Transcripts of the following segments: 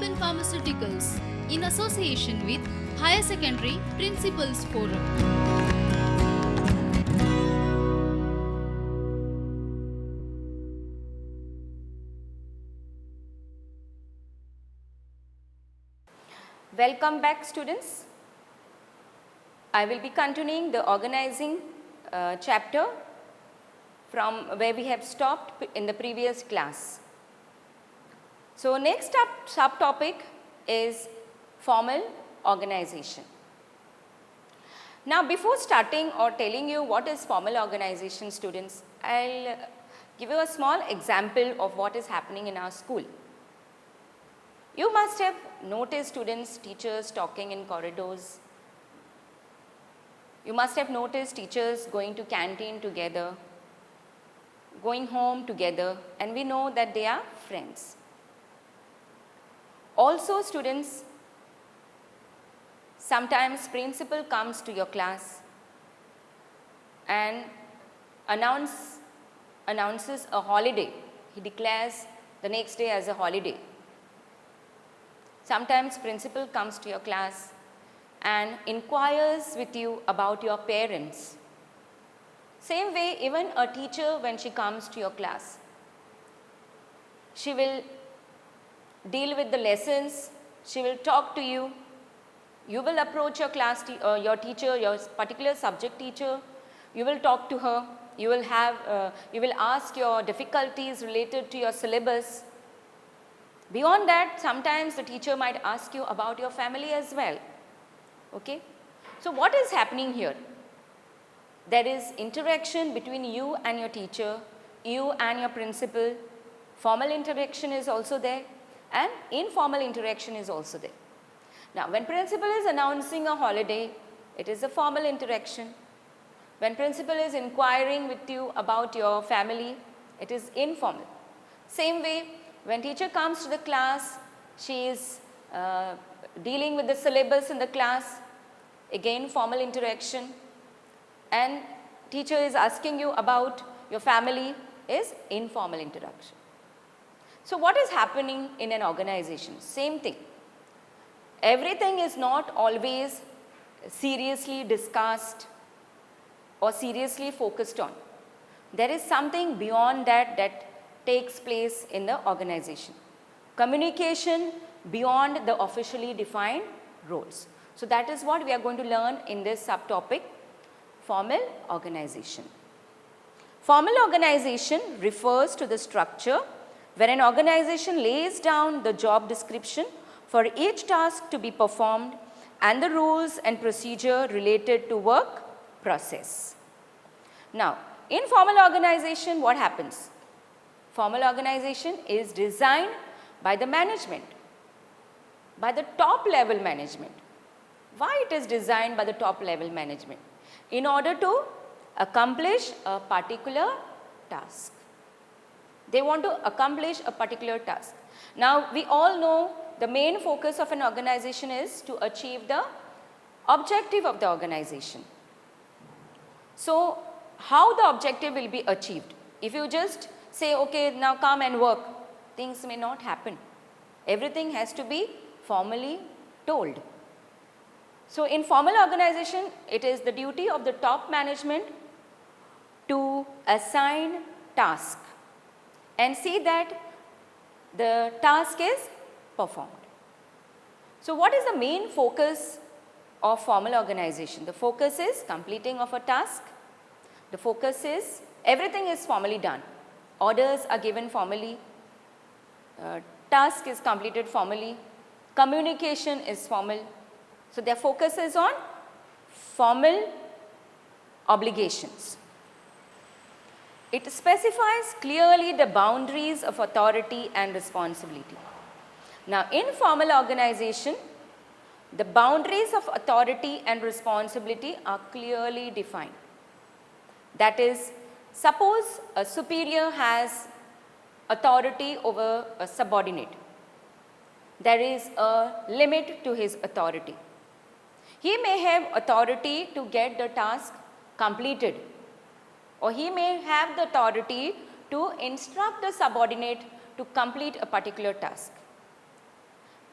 in Pharmaceuticals in association with Higher Secondary Principals Forum. Welcome back, students. I will be continuing the organizing chapter from where we have stopped in the previous class. So, next subtopic is formal organization. Now, before starting or telling you what is formal organization, students, I'll give you a small example of what is happening in our school. You must have noticed students, teachers talking in corridors. You must have noticed teachers going to canteen together, going home together, and we know that they are friends. Also, students, sometimes principal comes to your class and announces a holiday. He declares the next day as a holiday. Sometimes principal comes to your class and inquires with you about your parents. Same way, even a teacher, when she comes to your class, she will deal with the lessons, she will talk to you, you will approach your class, your teacher, your particular subject teacher, you will talk to her, you will ask your difficulties related to your syllabus. Beyond that, sometimes the teacher might ask you about your family as well. Okay? So, what is happening here? There is interaction between you and your teacher, you and your principal. Formal interaction is also there and informal interaction is also there. Now, when principal is announcing a holiday, it is a formal interaction. When principal is inquiring with you about your family, it is informal. Same way, when teacher comes to the class, she is dealing with the syllabus in the class, again formal interaction, and teacher is asking you about your family is informal interaction. So, what is happening in an organization? Same thing. Everything is not always seriously discussed or seriously focused on. There is something beyond that takes place in the organization. Communication beyond the officially defined roles. So, that is what we are going to learn in this subtopic, formal organization. Formal organization refers to the structure where an organization lays down the job description for each task to be performed and the rules and procedure related to work process. Now, in formal organization, what happens? Formal organization is designed by the management, by the top level management. Why it is designed by the top level management? In order to accomplish a particular task. They want to accomplish a particular task. Now, we all know the main focus of an organization is to achieve the objective of the organization. So, how the objective will be achieved? If you just say, okay, now come and work, things may not happen. Everything has to be formally told. So, in formal organization, it is the duty of the top management to assign task and see that the task is performed. So, what is the main focus of formal organization? The focus is completing of a task. The focus is everything is formally done. Orders are given formally. Task is completed formally. Communication is formal. So, their focus is on formal obligations. It specifies clearly the boundaries of authority and responsibility. Now, in formal organization, the boundaries of authority and responsibility are clearly defined. That is, suppose a superior has authority over a subordinate. There is a limit to his authority. He may have authority to get the task completed, or he may have the authority to instruct the subordinate to complete a particular task.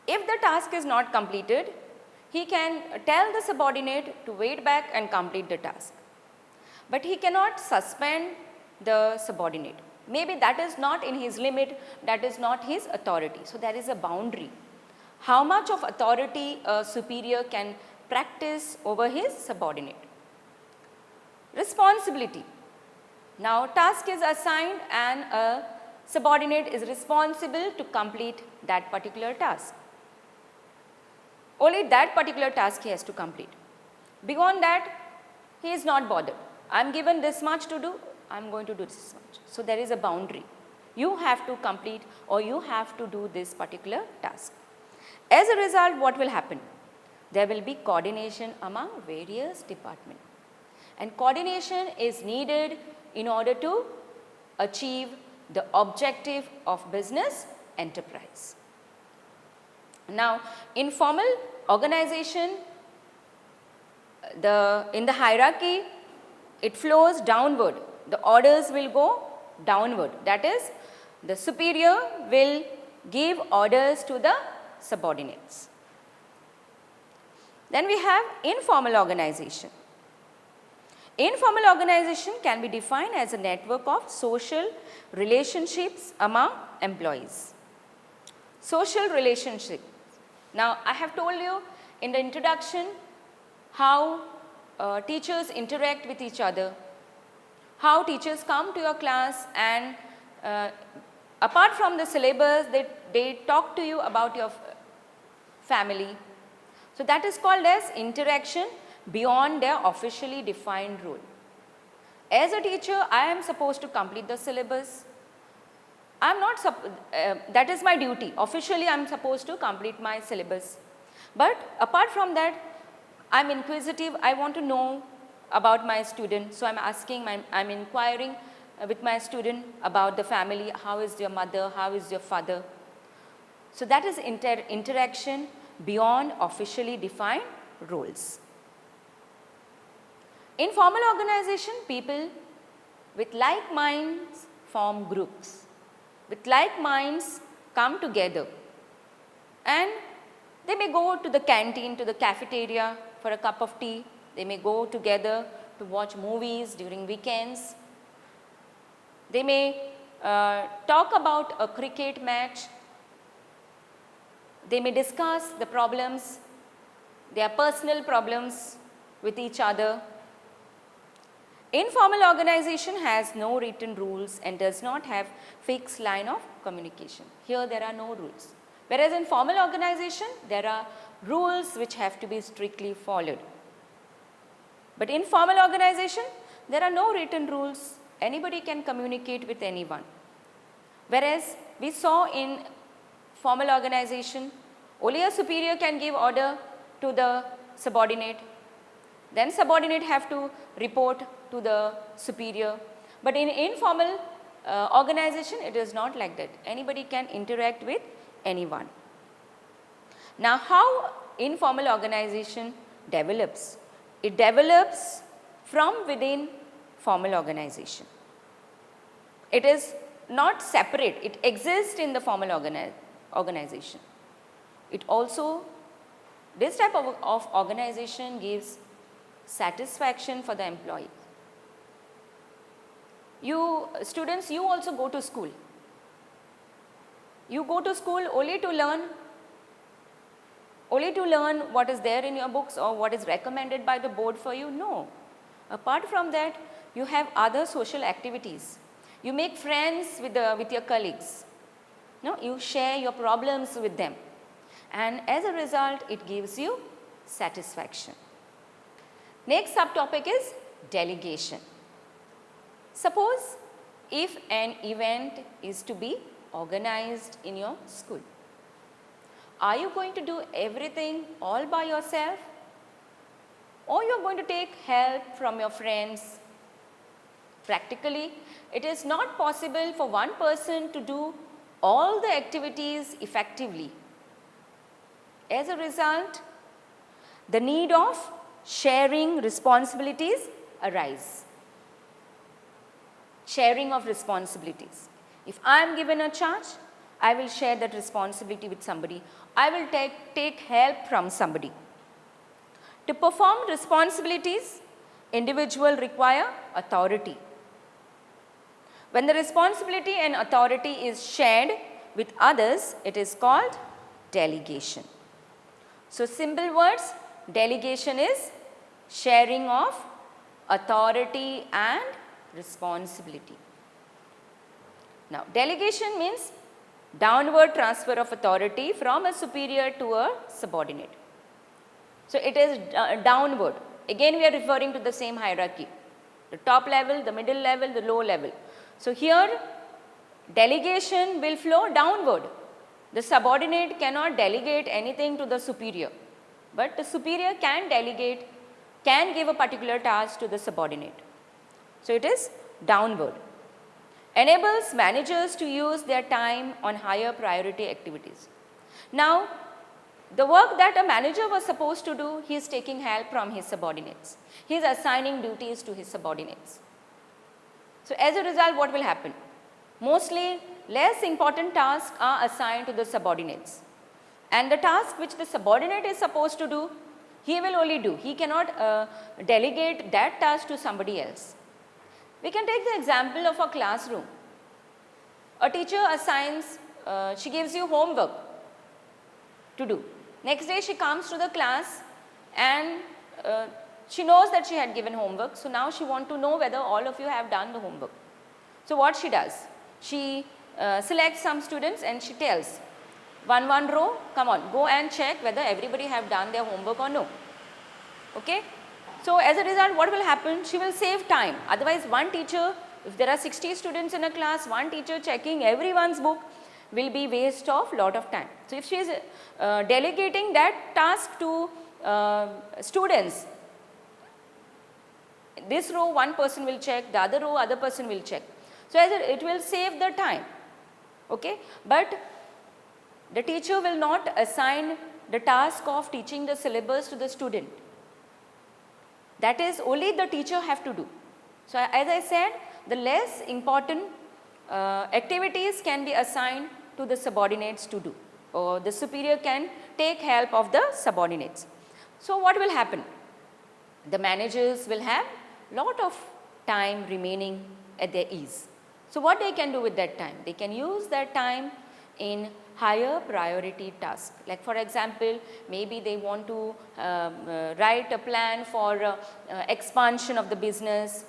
If the task is not completed, he can tell the subordinate to wait back and complete the task. But he cannot suspend the subordinate. Maybe that is not in his limit, that is not his authority. So there is a boundary. How much of authority a superior can practice over his subordinate. Responsibility. Now task is assigned and a subordinate is responsible to complete that particular task. Only that particular task he has to complete. Beyond that, he is not bothered. I am given this much to do, I am going to do this much. So there is a boundary. You have to complete or you have to do this particular task. As a result, what will happen? There will be coordination among various departments. And coordination is needed in order to achieve the objective of business enterprise. Now, informal organization, in the hierarchy, it flows downward. The orders will go downward. That is, the superior will give orders to the subordinates. Then we have informal organization. Informal organization can be defined as a network of social relationships among employees. Social relationship. Now, I have told you in the introduction how teachers interact with each other, how teachers come to your class and apart from the syllabus, they talk to you about your family. So that is called as interaction beyond their officially defined role. As a teacher, I am supposed to complete the syllabus. I am not, that is my duty. Officially, I am supposed to complete my syllabus. But apart from that, I am inquisitive. I want to know about my student. So I am asking, I am inquiring with my student about the family. How is your mother? How is your father? So that is interaction beyond officially defined roles. In formal organization, people with like minds form groups. With like minds come together and they may go to the canteen, to the cafeteria for a cup of tea. They may go together to watch movies during weekends. They may talk about a cricket match. They may discuss the problems, their personal problems with each other. Informal organization has no written rules and does not have fixed line of communication. Here there are no rules. Whereas in formal organization, there are rules which have to be strictly followed. But in formal organization, there are no written rules. Anybody can communicate with anyone. Whereas we saw in formal organization, only a superior can give order to the subordinate. Then subordinate have to report to the superior. But in informal organization, it is not like that. Anybody can interact with anyone. Now, how informal organization develops? It develops from within formal organization. It is not separate. It exists in the formal organization. It also, this type of organization gives satisfaction for the employee. You students, you also go to school. You go to school only to learn what is there in your books or what is recommended by the board for you? No. Apart from that, you have other social activities. You make friends with your colleagues. No, you share your problems with them. And as a result, it gives you satisfaction. Next subtopic is delegation. Suppose if an event is to be organized in your school, are you going to do everything all by yourself? Or you are going to take help from your friends? Practically, it is not possible for one person to do all the activities effectively. As a result, the need of sharing responsibilities arise. Sharing of responsibilities. If I am given a charge, I will share that responsibility with somebody. I will take help from somebody. To perform responsibilities, individual require authority. When the responsibility and authority is shared with others, it is called delegation. So, simple words, delegation is sharing of authority and responsibility. Now, delegation means downward transfer of authority from a superior to a subordinate. So, it is downward. Again, we are referring to the same hierarchy, the top level, the middle level, the low level. So, here delegation will flow downward. The subordinate cannot delegate anything to the superior, but the superior can delegate, can give a particular task to the subordinate. So, it is downward. Enables managers to use their time on higher priority activities. Now, the work that a manager was supposed to do, he is taking help from his subordinates. He is assigning duties to his subordinates. So, as a result, what will happen? Mostly less important tasks are assigned to the subordinates, and the task which the subordinate is supposed to do, he will only do. He cannot delegate that task to somebody else. We can take the example of a classroom. A teacher assigns, she gives you homework to do. Next day she comes to the class and she knows that she had given homework. So, now she wants to know whether all of you have done the homework. So, what she does? She selects some students and she tells, one row, come on, go and check whether everybody have done their homework or no. Okay? So, as a result, what will happen? She will save time. Otherwise, one teacher, if there are 60 students in a class, one teacher checking everyone's book will be waste of lot of time. So, if she is delegating that task to students, this row one person will check, the other row other person will check. So, it will save the time, okay? But the teacher will not assign the task of teaching the syllabus to the student. That is only the teacher have to do. So, as I said, the less important activities can be assigned to the subordinates to do, or the superior can take help of the subordinates. So, what will happen? The managers will have lot of time remaining at their ease. So, what they can do with that time? They can use that time in higher priority tasks. Like for example, maybe they want to write a plan for expansion of the business.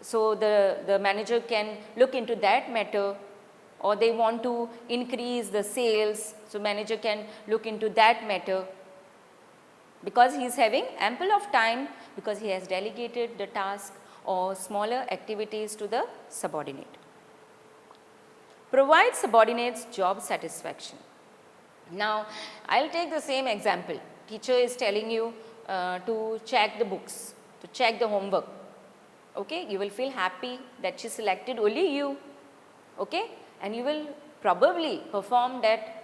So, the manager can look into that matter, or they want to increase the sales. So, manager can look into that matter, because he is having ample of time, because he has delegated the task or smaller activities to the subordinate. Provide subordinates job satisfaction. Now, I will take the same example. Teacher is telling you to check the books, to check the homework. Okay? You will feel happy that she selected only you, okay? And you will probably perform that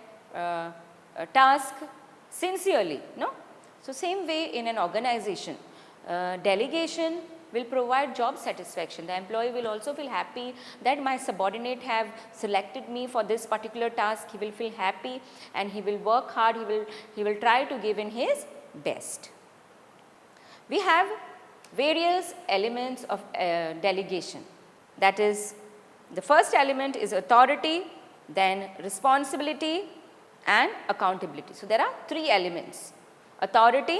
task sincerely, no? So, same way in an organization, delegation will provide job satisfaction. The employee will also feel happy that my subordinate have selected me for this particular task. He will feel happy and he will work hard, he will try to give in his best. We have various elements of delegation. That is, the first element is authority, then responsibility and accountability. So, there are three elements: authority,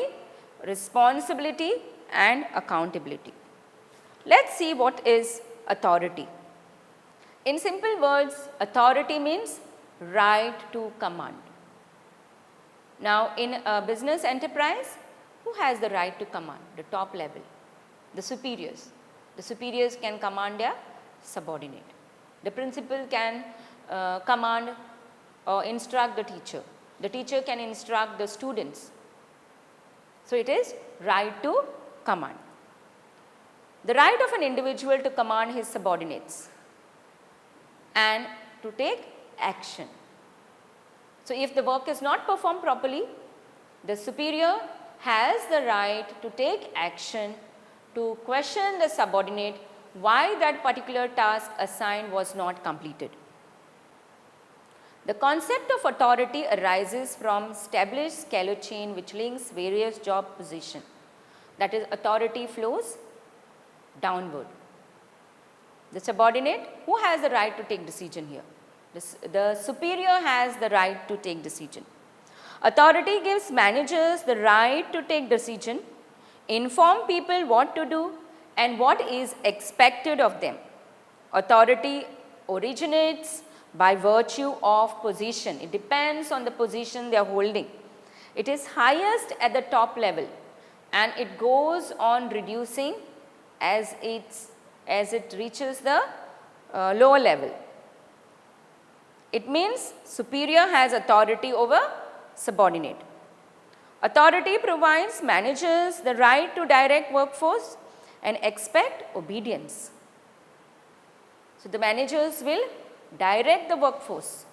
responsibility and accountability. Let us see what is authority. In simple words, authority means right to command. Now, in a business enterprise, who has the right to command? The top level, the superiors. The superiors can command their subordinate. The principal can command or instruct the teacher. The teacher can instruct the students. So, it is right to command. The right of an individual to command his subordinates and to take action. So, if the work is not performed properly, the superior has the right to take action, to question the subordinate why that particular task assigned was not completed. The concept of authority arises from established scalar chain which links various job positions. That is, authority flows downward. The subordinate, who has the right to take decision here? The superior has the right to take decision. Authority gives managers the right to take decision, inform people what to do and what is expected of them. Authority originates by virtue of position. It depends on the position they are holding. It is highest at the top level and it goes on reducing as it reaches the lower level. It means superior has authority over subordinate. Authority provides managers the right to direct workforce and expect obedience. So, the managers will direct the workforce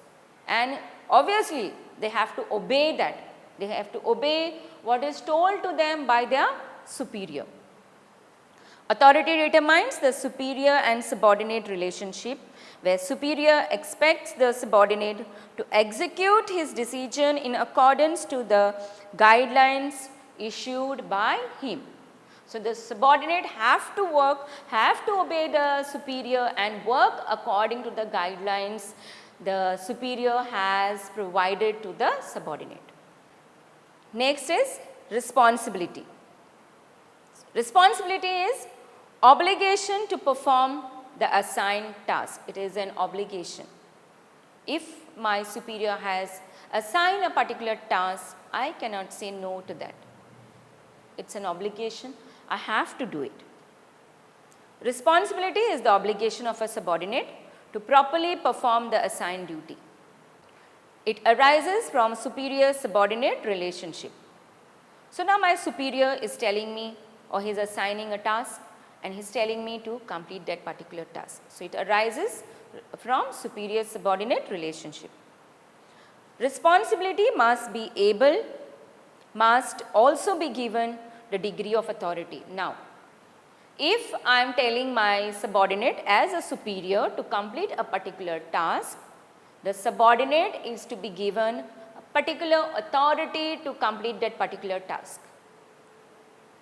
and obviously they have to obey that. They have to obey what is told to them by their superior. Authority determines the superior and subordinate relationship where superior expects the subordinate to execute his decision in accordance to the guidelines issued by him. So, the subordinate have to obey the superior and work according to the guidelines the superior has provided to the subordinate. Next is responsibility. Responsibility is obligation to perform the assigned task. It is an obligation. If my superior has assigned a particular task, I cannot say no to that. It's an obligation. I have to do it. Responsibility is the obligation of a subordinate to properly perform the assigned duty. It arises from superior-subordinate relationship. So, now my superior is telling me or he is assigning a task and he is telling me to complete that particular task. So, it arises from superior-subordinate relationship. Responsibility must also be given the degree of authority. Now, if I am telling my subordinate as a superior to complete a particular task, the subordinate is to be given a particular authority to complete that particular task.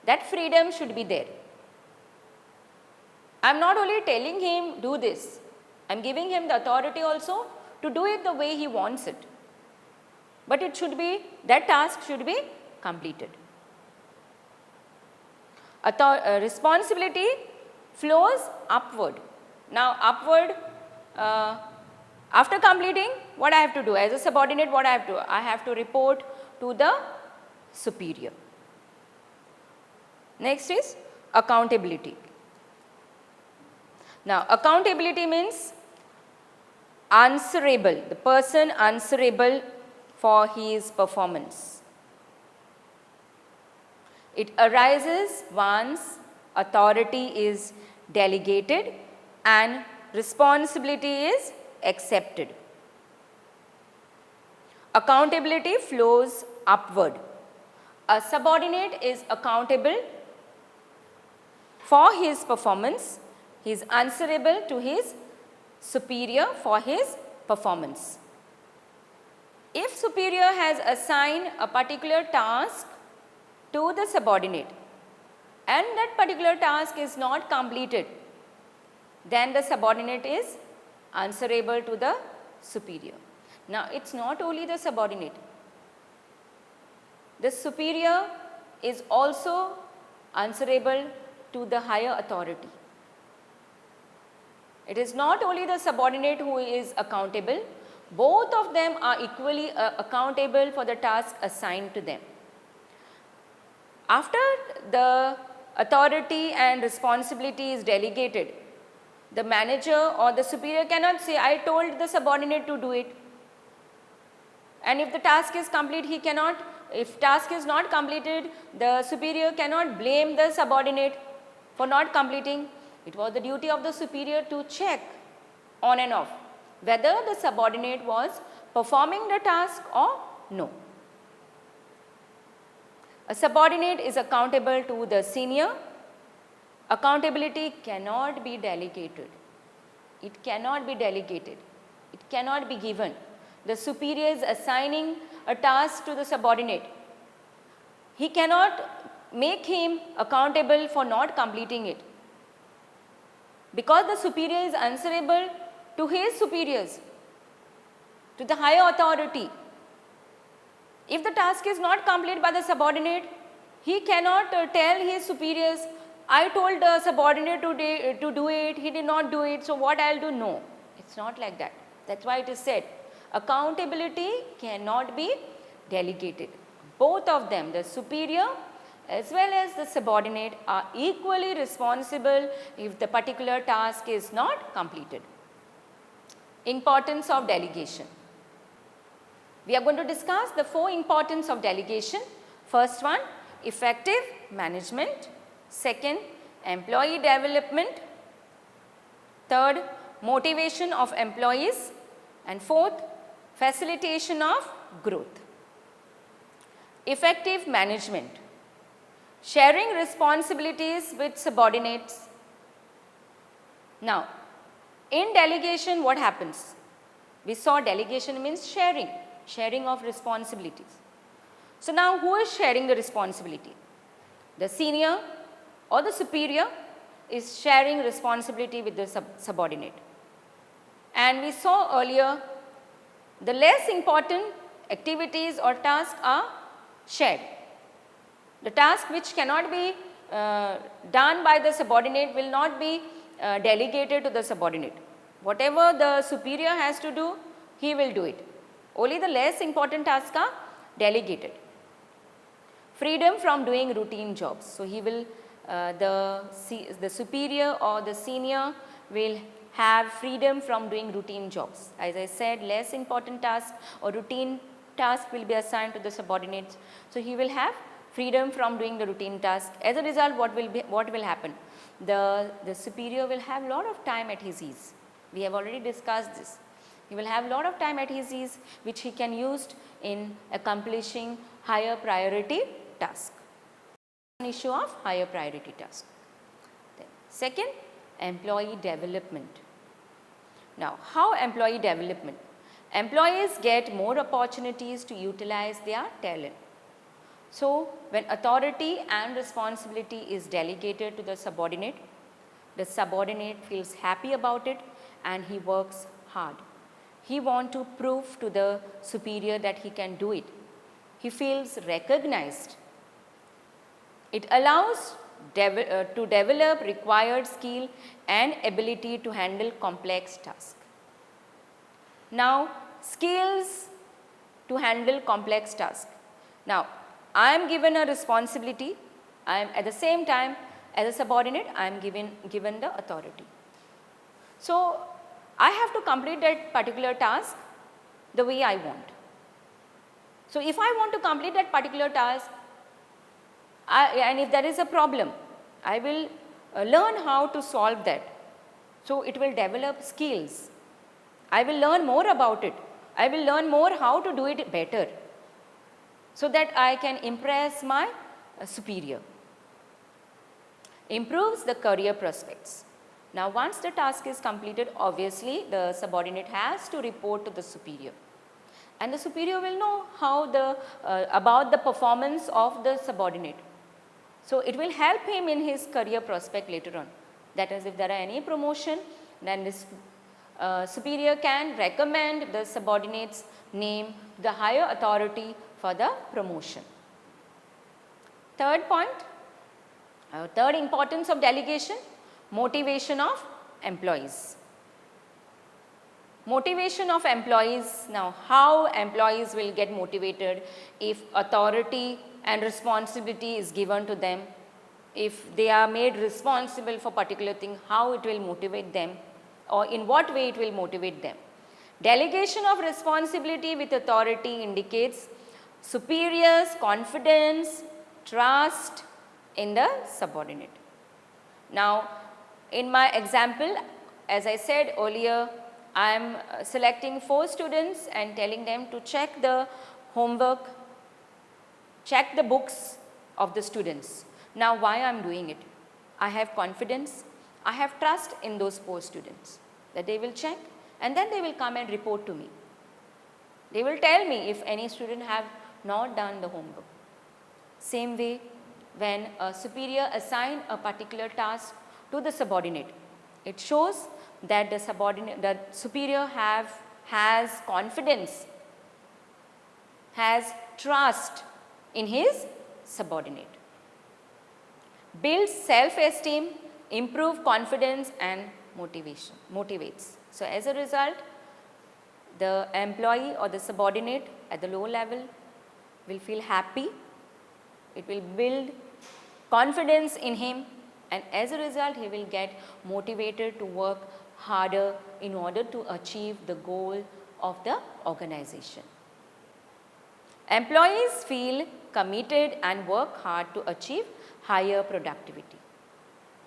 That freedom should be there. I am not only telling him do this, I am giving him the authority also to do it the way he wants it. But it should be, that task should be completed. Responsibility flows upward. Now, upward, after completing, what I have to do? As a subordinate, what I have to do? I have to report to the superior. Next is accountability. Now, accountability means answerable, the person answerable for his performance. It arises once authority is delegated and responsibility is accepted. Accountability flows upward. A subordinate is accountable for his performance. He is answerable to his superior for his performance. If superior has assigned a particular task to the subordinate and that particular task is not completed, then the subordinate is answerable to the superior. Now, it is not only the subordinate. The superior is also answerable to the higher authority. It is not only the subordinate who is accountable, both of them are equally accountable for the task assigned to them. After the authority and responsibility is delegated, the manager or the superior cannot say, I told the subordinate to do it. And if the task is complete, he cannot, if task is not completed, the superior cannot blame the subordinate for not completing. It was the duty of the superior to check on and off whether the subordinate was performing the task or no. A subordinate is accountable to the senior. Accountability cannot be delegated. It cannot be delegated. It cannot be given. the superior is assigning a task to the subordinate, he cannot make him accountable for not completing it, because the superior is answerable to his superiors, to the higher authority. If the task is not completed by the subordinate, he cannot tell his superiors, I told the subordinate to do it, he did not do it, so what I will do? No, it is not like that. That is why it is said, accountability cannot be delegated. Both of them, the superior as well as the subordinate, are equally responsible if the particular task is not completed. Importance of delegation. We are going to discuss the 4 importance of delegation. First one, effective management. Second, employee development. Third, motivation of employees. And fourth, facilitation of growth. Effective management. Sharing responsibilities with subordinates. Now, in delegation what happens? We saw delegation means sharing of responsibilities. So now who is sharing the responsibility? The senior or the superior is sharing responsibility with the subordinate. And we saw earlier, the less important activities or tasks are shared. The task which cannot be done by the subordinate will not be delegated to the subordinate. Whatever the superior has to do, he will do it. Only the less important tasks are delegated. Freedom from doing routine jobs. So, he will the superior or the senior will have freedom from doing routine jobs. As I said, less important tasks or routine tasks will be assigned to the subordinates. So, he will have freedom from doing the routine task. As a result, what will happen? The superior will have lot of time at his ease. We have already discussed this. He will have lot of time at his ease, which he can use in accomplishing higher priority task. An issue of higher priority task. Then second, employee development. Now, how employee development? Employees get more opportunities to utilize their talent. So, when authority and responsibility is delegated to the subordinate feels happy about it and he works hard. He wants to prove to the superior that he can do it. He feels recognized. It allows to develop required skill and ability to handle complex tasks. Now, skills to handle complex tasks. Now, I am given a responsibility, I am at the same time as a subordinate I am given the authority. So, I have to complete that particular task the way I want. So, if I want to complete that particular task and if there is a problem, I will learn how to solve that. So, it will develop skills. I will learn more about it. I will learn more how to do it better, so that I can impress my superior. Improves the career prospects. Now, once the task is completed, obviously the subordinate has to report to the superior, and the superior will know how about the performance of the subordinate. So, it will help him in his career prospect later on. That is, if there are any promotion, then this superior can recommend the subordinate's name to the higher authority for the promotion. Third point, third importance of delegation, motivation of employees. Motivation of employees. Now, how employees will get motivated if authority and responsibility is given to them, if they are made responsible for particular thing, how it will motivate them or in what way it will motivate them. Delegation of responsibility with authority indicates superior's confidence, trust in the subordinate. Now, in my example, as I said earlier, I am selecting 4 students and telling them to check the homework, check the books of the students. Now, why I am doing it? I have confidence, I have trust in those 4 students that they will check and then they will come and report to me. They will tell me if any student have not done the homework. Same way, when a superior assign a particular task to the subordinate, it shows that the superior has confidence, has trust in his subordinate. Builds self-esteem, improve confidence and motivates. So as a result, the employee or the subordinate at the low level will feel happy, it will build confidence in him, and as a result he will get motivated to work harder in order to achieve the goal of the organization. Employees feel committed and work hard to achieve higher productivity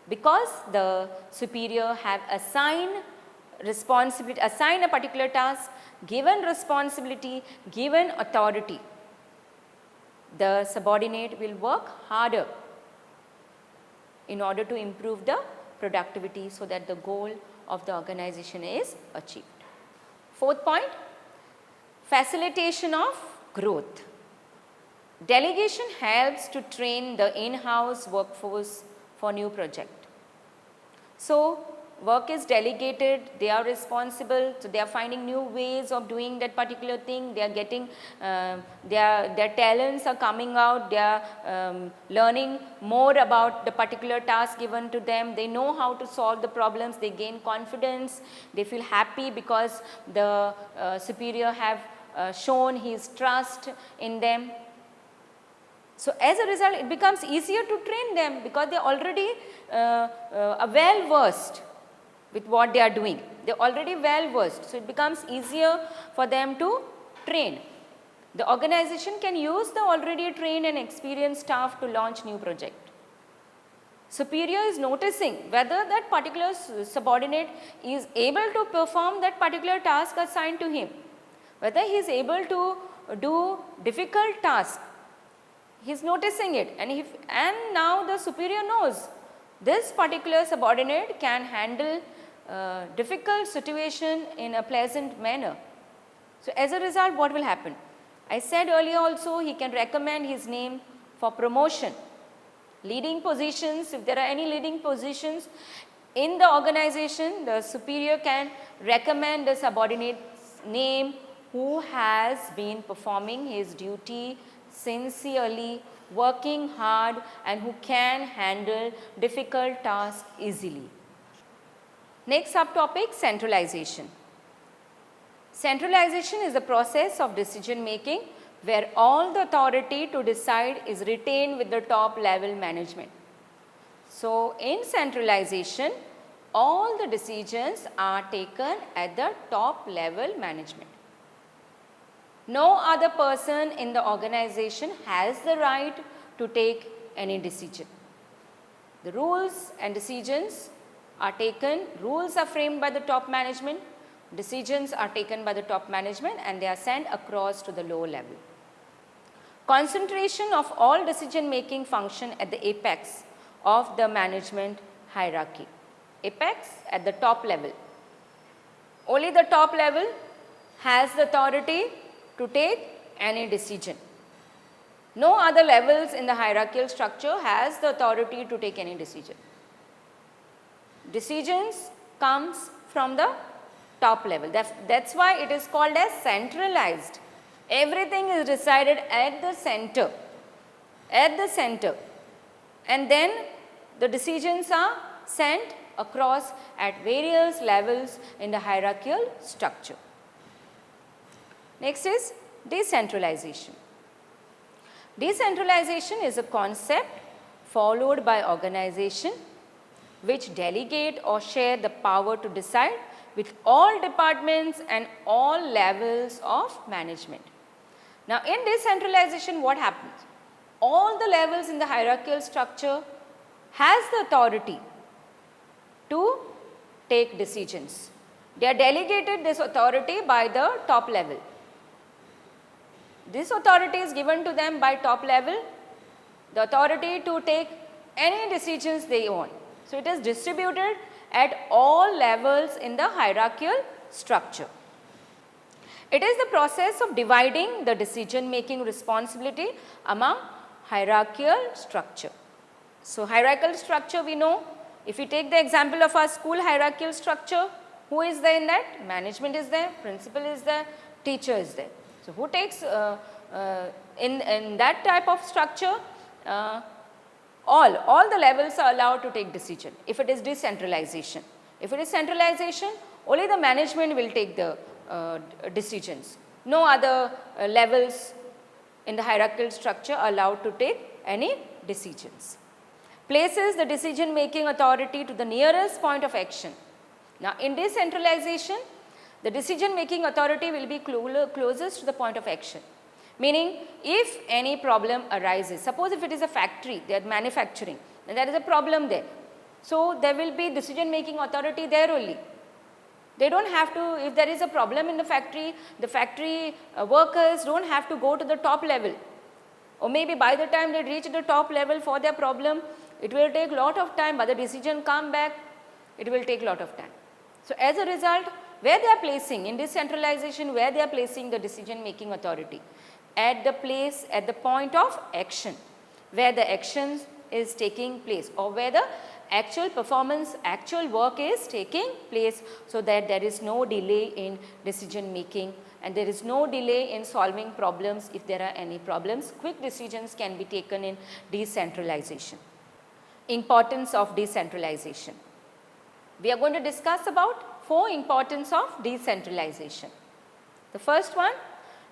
because the superior have assigned a particular task, given responsibility, given authority. The subordinate will work harder in order to improve the productivity so that the goal of the organization is achieved. Fourth point, facilitation of growth. Delegation helps to train the in-house workforce for new project. So work is delegated, they are responsible, so they are finding new ways of doing that particular thing, they are getting, their talents are coming out, they are learning more about the particular task given to them, they know how to solve the problems, they gain confidence, they feel happy because the superior have shown his trust in them. So as a result, it becomes easier to train them because they are already well versed with what they are doing. They are already well versed. So it becomes easier for them to train. The organization can use the already trained and experienced staff to launch new project. Superior is noticing whether that particular subordinate is able to perform that particular task assigned to him, whether he is able to do difficult tasks. He is noticing it, and now the superior knows this particular subordinate can handle difficult situation in a pleasant manner. So as a result, what will happen? I said earlier also, he can recommend his name for promotion. Leading positions, if there are any leading positions in the organization, the superior can recommend the subordinate's name who has been performing his duty sincerely, working hard, and who can handle difficult tasks easily. Next subtopic, centralization. Centralization is the process of decision making where all the authority to decide is retained with the top level management. So in centralization, all the decisions are taken at the top level management. No other person in the organization has the right to take any decision. The rules and decisions are taken, rules are framed by the top management, decisions are taken by the top management and they are sent across to the lower level. Concentration of all decision making function at the apex of the management hierarchy. Apex at the top level. Only the top level has the authority to take any decision. No other levels in the hierarchical structure has the authority to take any decision. Decisions comes from the top level. That's why it is called as centralized. Everything is decided at the center. At the center. And then the decisions are sent across at various levels in the hierarchical structure. Next is decentralization. Decentralization is a concept followed by organization which delegate or share the power to decide with all departments and all levels of management. Now in decentralization, what happens? All the levels in the hierarchical structure has the authority to take decisions. They are delegated this authority by the top level. This authority is given to them by top level, the authority to take any decisions they want. So it is distributed at all levels in the hierarchical structure. It is the process of dividing the decision making responsibility among hierarchical structure. So, hierarchical structure we know, if we take the example of our school hierarchical structure, who is there in that? Management is there, principal is there, teacher is there. So, who takes in that type of structure, all the levels are allowed to take decision if it is decentralization. If it is centralization, only the management will take the decisions. No other levels in the hierarchical structure are allowed to take any decisions. Places the decision making authority to the nearest point of action. Now, in decentralization, the decision making authority will be closest to the point of action. Meaning, if any problem arises, suppose if it is a factory, they are manufacturing, and there is a problem there. So, there will be decision making authority there only. They do not have to, if there is a problem in the factory workers do not have to go to the top level, or maybe by the time they reach the top level for their problem, it will take lot of time, but the decision come back, it will take lot of time. So, as a result, where they are placing in decentralization, where they are placing the decision making authority? At the place, at the point of action, where the action is taking place, or where the actual performance, actual work is taking place, so that there is no delay in decision making and there is no delay in solving problems. If there are any problems, quick decisions can be taken in decentralization. Importance of decentralization. We are going to discuss about 4 importance of decentralization. The first one,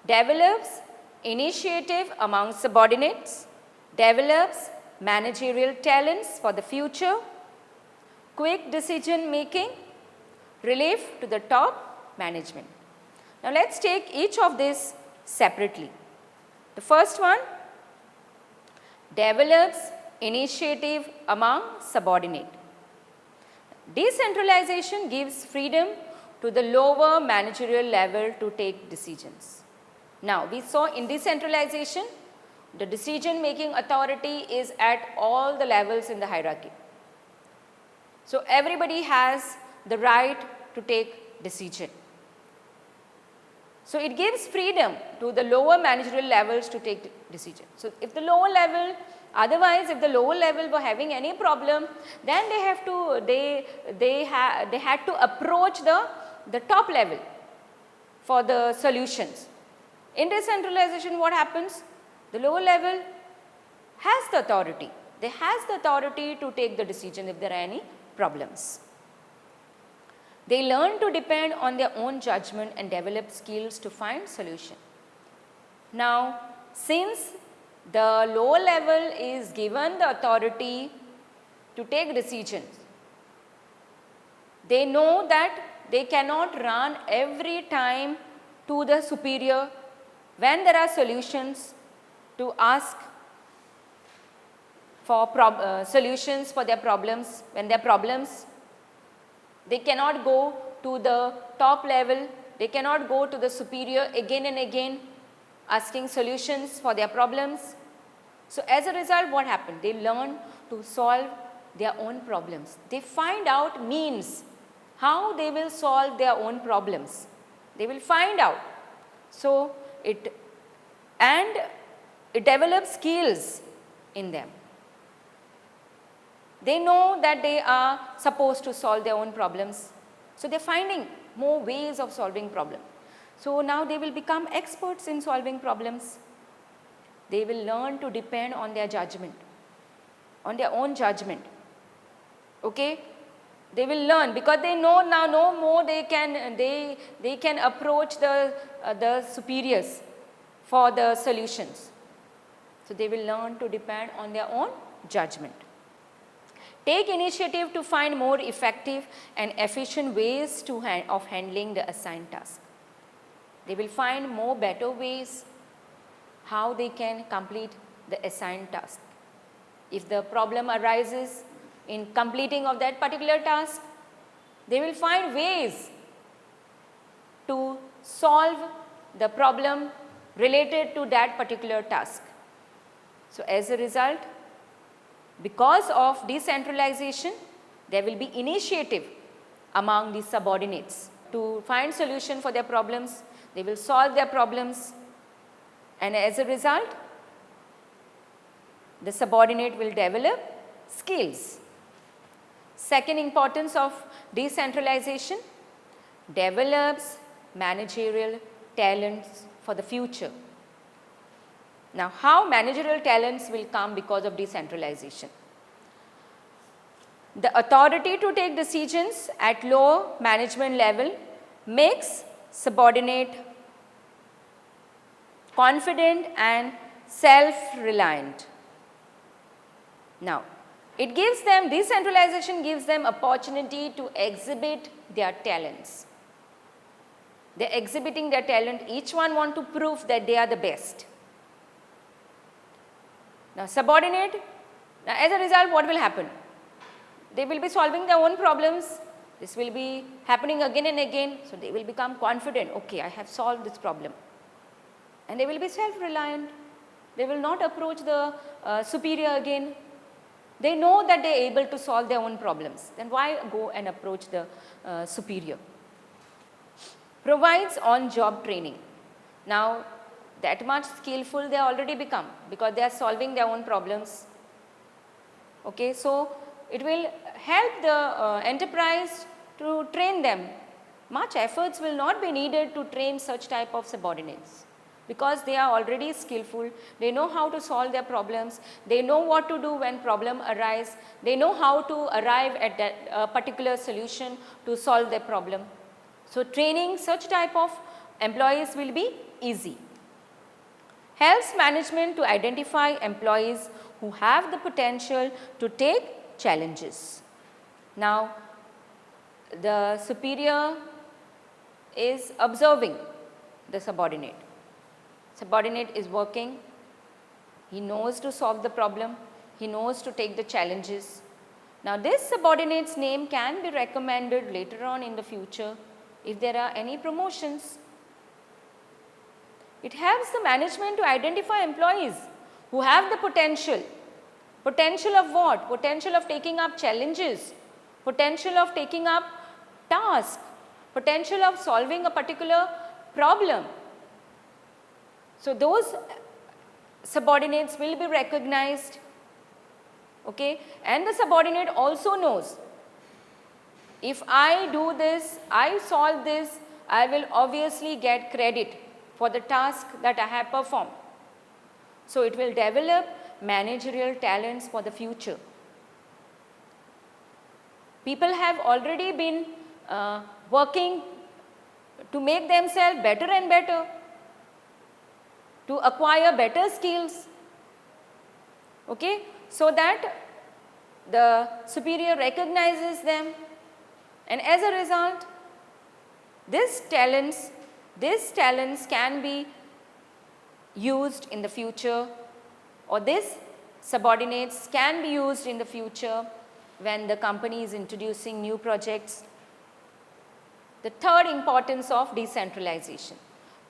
develops initiative among subordinates, develops managerial talents for the future, quick decision making, relief to the top management. Now, let us take each of these separately. The first one, develops initiative among subordinate. Decentralization gives freedom to the lower managerial level to take decisions. Now, we saw in decentralization, the decision making authority is at all the levels in the hierarchy. So, everybody has the right to take decision. So, it gives freedom to the lower managerial levels to take decision. So, if the lower level, otherwise if the lower level were having any problem, then they had to approach the top level for the solutions. In decentralization, what happens? The lower level has the authority. They has the authority to take the decision if there are any problems. They learn to depend on their own judgment and develop skills to find solution. Now, since the lower level is given the authority to take decisions, they know that they cannot run every time to the superior when there are solutions to ask for solutions for their problems. When there are problems, they cannot go to the top level, they cannot go to the superior again and again asking solutions for their problems. So, as a result, what happened? They learn to solve their own problems. They find out means how they will solve their own problems. They will find out. So, it develops skills in them. They know that they are supposed to solve their own problems. So, they are finding more ways of solving problems. So, now they will become experts in solving problems. They will learn to depend on their judgment, on their own judgment. Okay? They will learn because they know now no more they can approach the superiors for the solutions. So, they will learn to depend on their own judgment. Take initiative to find more effective and efficient ways of handling the assigned task. They will find more better ways how they can complete the assigned task. If the problem arises in completing of that particular task, they will find ways to solve the problem related to that particular task. So, as a result, because of decentralization, there will be initiative among the subordinates to find solution for their problems. They will solve their problems, and as a result, the subordinate will develop skills. Second importance of decentralization, develops managerial talents for the future. Now, how managerial talents will come because of decentralization? The authority to take decisions at low management level makes subordinate confident and self-reliant. Now, it gives them, decentralization gives them opportunity to exhibit their talents. They are exhibiting their talent, each one want to prove that they are the best. Now, subordinate, now as a result what will happen? They will be solving their own problems, this will be happening again and again, so they will become confident, okay, I have solved this problem. And they will be self-reliant, they will not approach the superior again. They know that they are able to solve their own problems, then why go and approach the superior? Provides on-job training. Now, that much skillful they already become because they are solving their own problems. Okay, so it will help the enterprise to train them. Much efforts will not be needed to train such type of subordinates because they are already skillful, they know how to solve their problems, they know what to do when problem arise, they know how to arrive at that particular solution to solve their problem. So, training such type of employees will be easy. Helps management to identify employees who have the potential to take challenges. Now, the superior is observing the subordinate. Subordinate is working, he knows to solve the problem, he knows to take the challenges. Now, this subordinate's name can be recommended later on in the future if there are any promotions. It helps the management to identify employees who have the potential. Potential of what? Potential of taking up challenges, potential of taking up tasks, potential of solving a particular problem. So, those subordinates will be recognized, okay, and the subordinate also knows if I do this, I solve this, I will obviously get credit for the task that I have performed. So, it will develop managerial talents for the future. People have already been working to make themselves better and better, to acquire better skills, okay, so that the superior recognizes them, and as a result these talents can be used in the future, or these subordinates can be used in the future when the company is introducing new projects. The third importance of decentralization,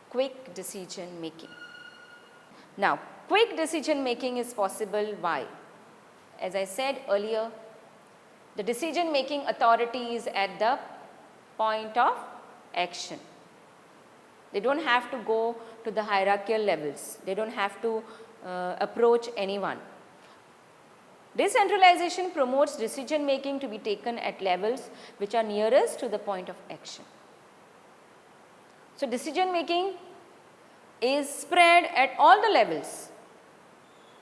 quick decision making. Now, quick decision making is possible why? As I said earlier, the decision making authority is at the point of action. They do not have to go to the hierarchical levels, they do not have to approach anyone. Decentralization promotes decision making to be taken at levels which are nearest to the point of action. So, decision making is spread at all the levels.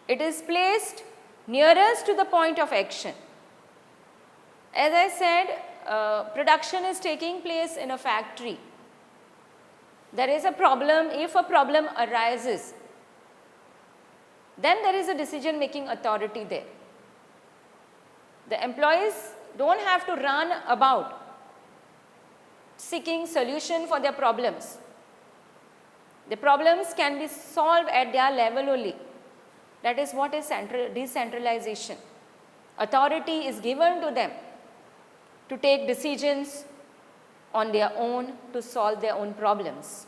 It is placed nearest to the point of action. As I said, production is taking place in a factory. There is a problem, if a problem arises, then there is a decision making authority there. The employees do not have to run about seeking solution for their problems. The problems can be solved at their level only. That is what is decentralization. Authority is given to them to take decisions on their own to solve their own problems.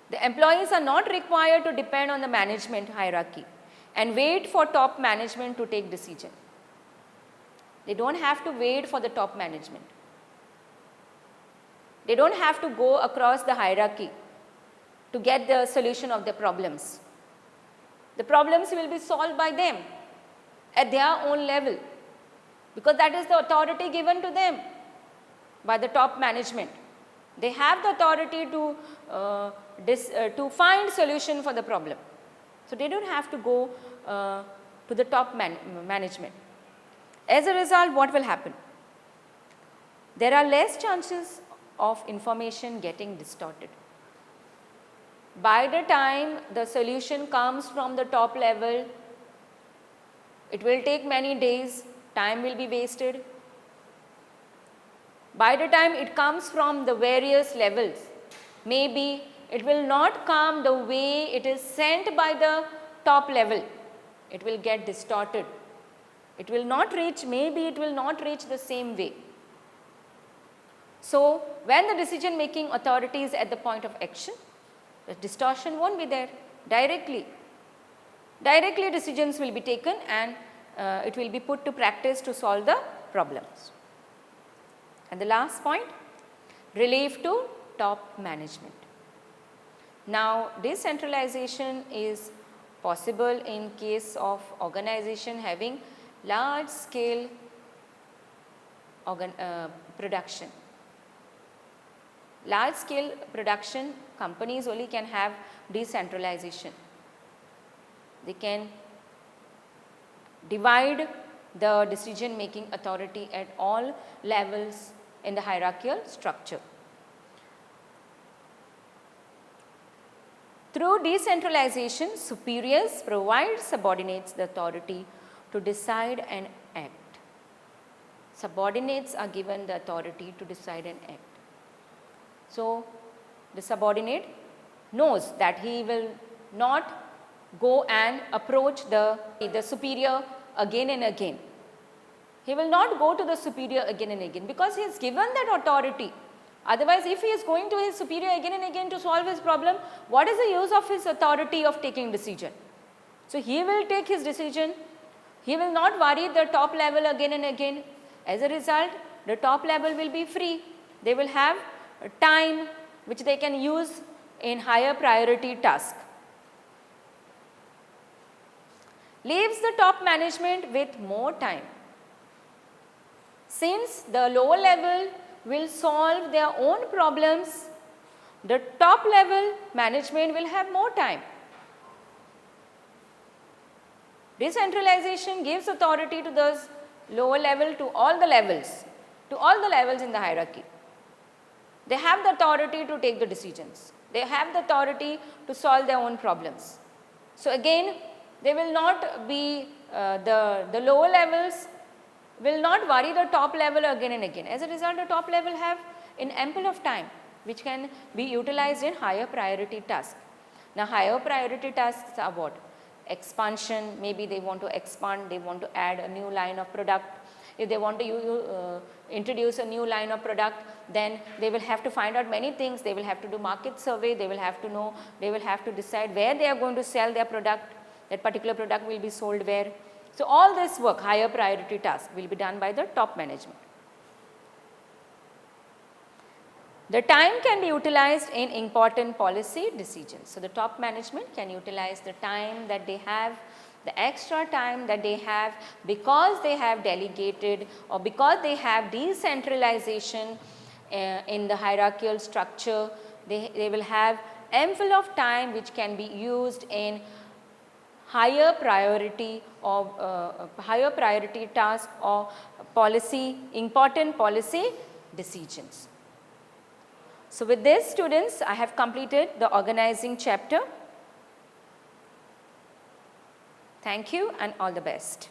The employees are not required to depend on the management hierarchy and wait for top management to take decision. They do not have to wait for the top management. They don't have to go across the hierarchy to get the solution of their problems. The problems will be solved by them at their own level, because that is the authority given to them by the top management. They have the authority to find solution for the problem. So they don't have to go to the top management. As a result, what will happen? There are less chances of information getting distorted. By the time the solution comes from the top level, it will take many days, time will be wasted. By the time it comes from the various levels, maybe it will not come the way it is sent by the top level. It will get distorted. It will not reach, maybe it will not reach the same way. So, when the decision making authority is at the point of action, the distortion won't be there directly. Directly decisions will be taken and it will be put to practice to solve the problems. And the last point, relief to top management. Now, decentralization is possible in case of organization having large scale production. Large scale production companies only can have decentralization. They can divide the decision making authority at all levels in the hierarchical structure. Through decentralization, superiors provide subordinates the authority to decide and act. Subordinates are given the authority to decide and act. So, the subordinate knows that he will not go and approach the superior again and again. He will not go to the superior again and again because he is given that authority. Otherwise, if he is going to his superior again and again to solve his problem, what is the use of his authority of taking decision? So, he will take his decision. He will not worry the top level again and again. As a result, the top level will be free. They will have time which they can use in higher priority task. Leaves the top management with more time. Since the lower level will solve their own problems, the top level management will have more time. Decentralization gives authority to those lower level to all the levels in the hierarchy. They have the authority to take the decisions. They have the authority to solve their own problems. So again, they will not be, the lower levels will not worry the top level again and again. As a result, the top level have an ample of time which can be utilized in higher priority tasks. Now, higher priority tasks are what? Expansion, maybe they want to expand, they want to add a new line of product. If they want to introduce a new line of product, then they will have to find out many things. They will have to do market survey, they will have to know, they will have to decide where they are going to sell their product, that particular product will be sold where. So, all this work, higher priority task, will be done by the top management. The time can be utilized in important policy decisions. So, the top management can utilize the time that they have, the extra time that they have, because they have delegated or because they have decentralization in the hierarchical structure. They will have ample of time which can be used in higher priority or higher priority task or policy, important policy decisions. So, with this, students, I have completed the organizing chapter. Thank you and all the best.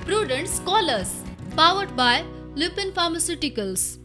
Prudent Scholars, powered by Lupin Pharmaceuticals.